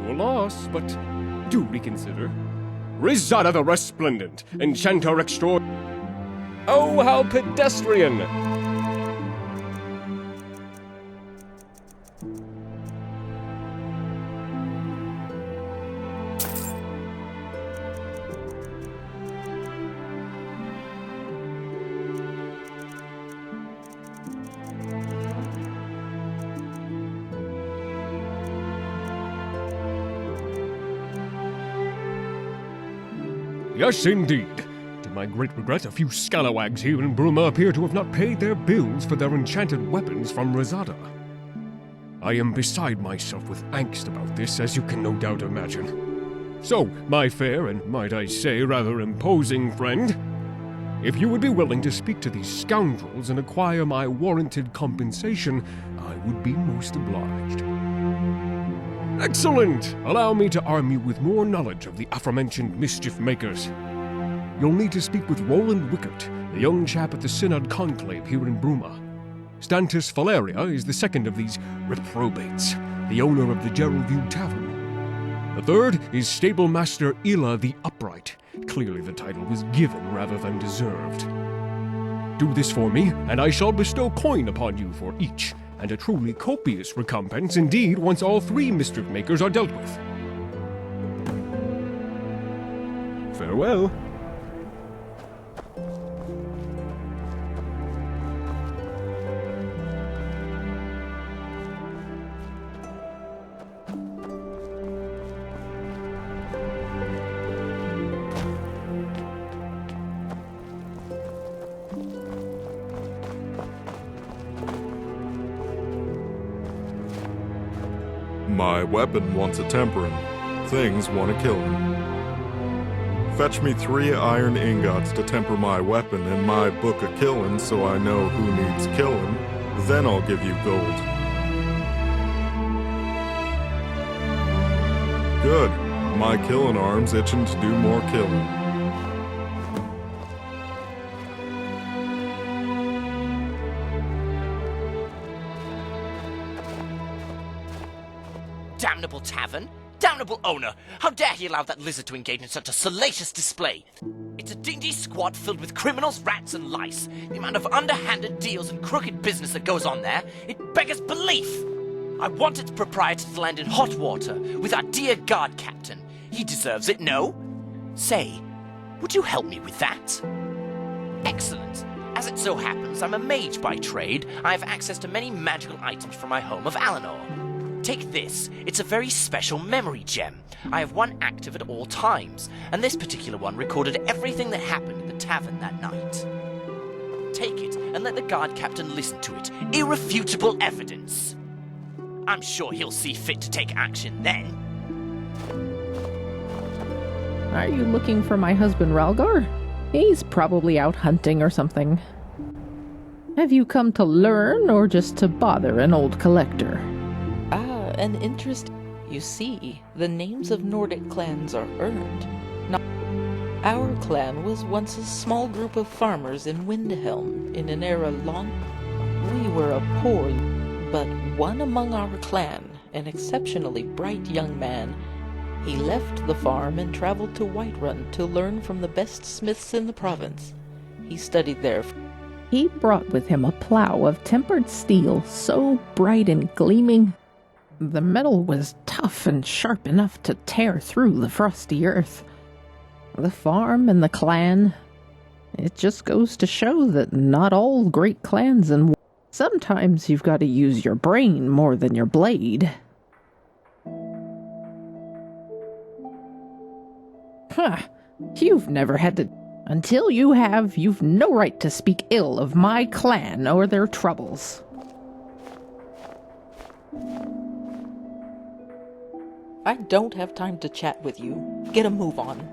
Your loss, but do reconsider. Rizada the Resplendent, Enchanter Extraordinary. Oh, how pedestrian! Yes, indeed. To my great regret, a few scalawags here in Bruma appear to have not paid their bills for their enchanted weapons from Rizada. I am beside myself with angst about this, as you can no doubt imagine. So, my fair and, might I say, rather imposing friend, if you would be willing to speak to these scoundrels and acquire my warranted compensation, I would be most obliged. Excellent! Allow me to arm you with more knowledge of the aforementioned mischief makers. You'll need to speak with Roland Wickert, the young chap at the Synod Conclave here in Bruma. Stantis Valeria is the second of these reprobates, the owner of the Geraldview Tavern. The third is Stable Master Ila the Upright. Clearly the title was given rather than deserved. Do this for me, and I shall bestow coin upon you for each, and a truly copious recompense indeed once all three mischief makers are dealt with. Farewell. My weapon wants a tempering. Things want to kill him. Fetch me 3 iron ingots to temper my weapon in my book of killin' so I know who needs killin'. Then I'll give you gold. Good. My killin' arm's itching to do more killin'. rival tavern? Damnable owner! How dare he allow that lizard to engage in such a salacious display? It's a dingy squad filled with criminals, rats, and lice. The amount of underhanded deals and crooked business that goes on there, it beggars belief! I want its proprietor to land in hot water with our dear guard captain. He deserves it, no? Say, would you help me with that? Excellent. As it so happens, I'm a mage by trade. I have access to many magical items from my home of Alinor. Take this. It's a very special memory gem. I have one active at all times, and this particular one recorded everything that happened at the tavern that night. Take it and let the guard captain listen to it. Irrefutable evidence. I'm sure he'll see fit to take action then. Are you looking for my husband Ralgar? He's probably out hunting or something. Have you come to learn or just to bother an old collector? An interest. You see, the names of Nordic clans are earned. Our clan was once a small group of farmers in Windhelm in an era long. We were a poor, but one among our clan, an exceptionally bright young man. He left the farm and traveled to Whiterun to learn from the best smiths in the province. He studied there. He brought with him a plow of tempered steel so bright and gleaming. The metal was tough and sharp enough to tear through the frosty earth. The farm and the clan. It just goes to show that not all great clans and sometimes you've got to use your brain more than your blade. Huh. You've never had to... Until you have, you've no right to speak ill of my clan or their troubles. I don't have time to chat with you. Get a move on.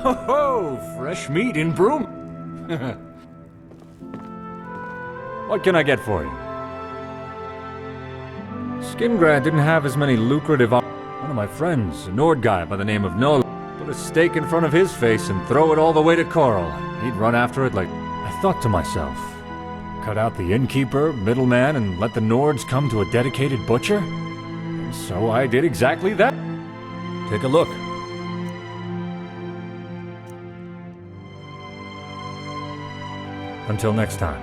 Ho ho! Fresh meat in Bruma! What can I get for you? Skingrad didn't have as many lucrative One of my friends, a Nord guy by the name of Noel, put a stake in front of his face and throw it all the way to Coral. He'd run after it like... I thought to myself, cut out the innkeeper, middleman, and let the Nords come to a dedicated butcher? And so I did exactly that. Take a look. Until next time.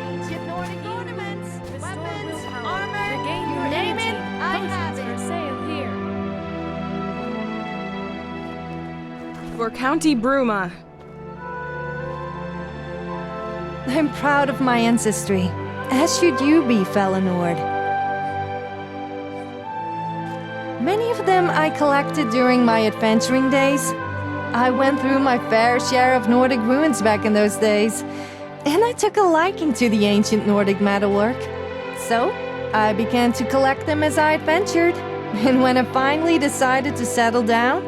Ancient Nordic ornaments, weapons, armor, you name it, I have it. For sale here. For County Bruma. I'm proud of my ancestry. As should you be, fellow Nord. Many of them I collected during my adventuring days. I went through my fair share of Nordic ruins back in those days, and I took a liking to the ancient Nordic metalwork. So, I began to collect them as I adventured, and when I finally decided to settle down,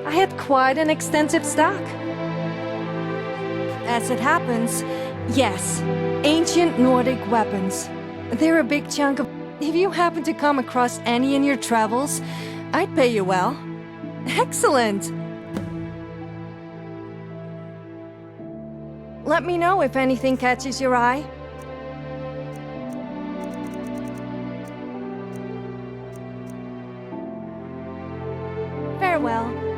I had quite an extensive stock. As it happens, yes, ancient Nordic weapons. They're a big chunk of... If you happen to come across any in your travels, I'd pay you well. Excellent! Let me know if anything catches your eye. Farewell.